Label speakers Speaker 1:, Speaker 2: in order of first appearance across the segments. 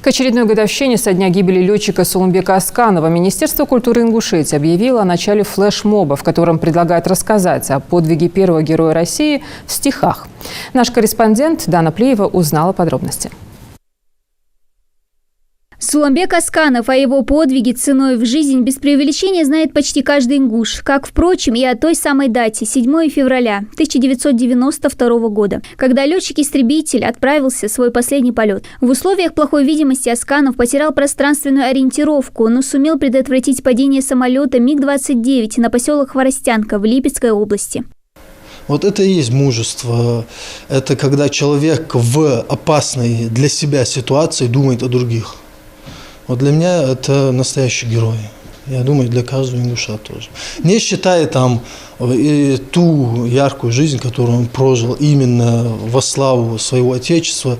Speaker 1: К очередной годовщине со дня гибели летчика Сулумбека Асканова Министерство культуры Ингушетии объявило о начале флешмоба, в котором предлагает рассказать о подвиге первого героя России в стихах. Наш корреспондент Дана Плиева узнала подробности.
Speaker 2: Сулумбек Асканов о его подвиге ценой в жизнь без преувеличения знает почти каждый ингуш, как, впрочем, и о той самой дате – 7 февраля 1992 года, когда летчик-истребитель отправился в свой последний полет. В условиях плохой видимости Асканов потерял пространственную ориентировку, но сумел предотвратить падение самолета МиГ-29 на поселок Хворостянка в Липецкой области.
Speaker 3: Вот это и есть мужество. Это когда человек в опасной для себя ситуации думает о других. Вот для меня это настоящий герой. Я думаю, для каждого ингуша тоже. Не считая там и ту яркую жизнь, которую он прожил именно во славу своего Отечества,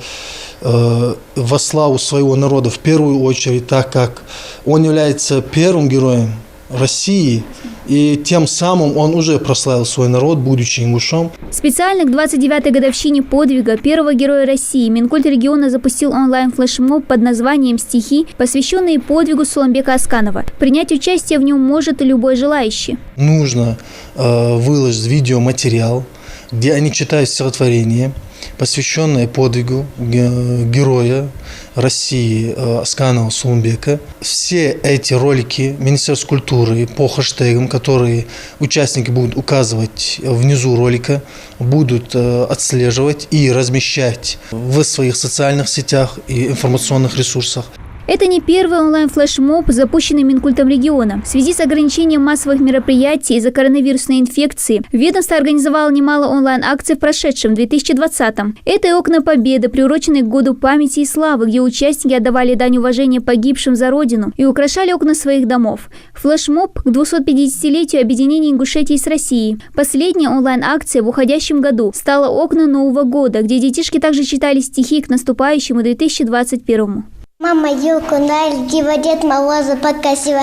Speaker 3: во славу своего народа в первую очередь, так как он является первым героем России, и тем самым он уже прославил свой народ, будучи ингушом.
Speaker 2: Специально к 29-й годовщине подвига первого героя России Минкульт региона запустил онлайн-флешмоб под названием «Стихи», посвященные подвигу Сулумбека Асканова. Принять участие в нем может и любой желающий.
Speaker 3: Нужно выложить видеоматериал, где они читают стихотворение, посвященное подвигу героя России Асканова Сулумбека. Все эти ролики Министерства культуры по хэштегам, которые участники будут указывать внизу ролика, будут отслеживать и размещать в своих социальных сетях и информационных ресурсах.
Speaker 2: Это не первый онлайн-флешмоб, запущенный Минкультом региона. В связи с ограничением массовых мероприятий из-за коронавирусной инфекции ведомство организовало немало онлайн-акций в прошедшем 2020-м. Это и «Окна Победы», приуроченные к Году памяти и славы, где участники отдавали дань уважения погибшим за Родину и украшали окна своих домов. Флешмоб к 250-летию объединения Ингушетии с Россией. Последняя онлайн-акция в уходящем году стала «Окна Нового года», где детишки также читали стихи к наступающему 2021-му.
Speaker 4: Мама елку нарядила, Дед Мороза покрасила.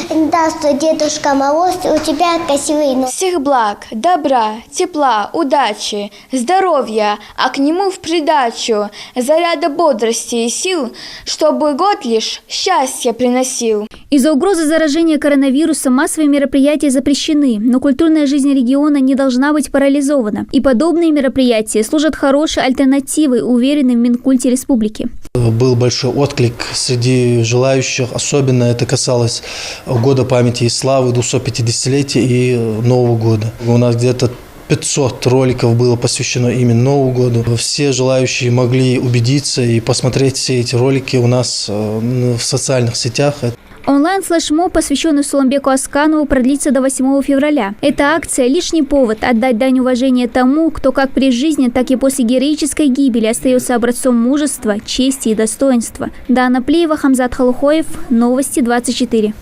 Speaker 4: Да, что Дедушка Мороз, у тебя красивый нос.
Speaker 5: Всех благ, добра, тепла, удачи, здоровья, а к нему в придачу заряда бодрости и сил, чтобы год лишь счастье приносил.
Speaker 2: Из-за угрозы заражения коронавирусом массовые мероприятия запрещены, но культурная жизнь региона не должна быть парализована. И подобные мероприятия служат хорошей альтернативой, уверенной в Минкульте республики.
Speaker 3: Был большой отклик среди желающих, особенно это касалось Года памяти и славы, 250-летия и Нового года. У нас где-то 500 роликов было посвящено именно Новому году. Все желающие могли убедиться и посмотреть все эти ролики у нас в социальных сетях.
Speaker 2: Онлайн-флешмоб, посвященный Сулумбеку Асканову, продлится до 8 февраля. Эта акция – лишний повод отдать дань уважения тому, кто как при жизни, так и после героической гибели остается образцом мужества, чести и достоинства. Дана Плиева, Хамзат Халухоев, Новости 24.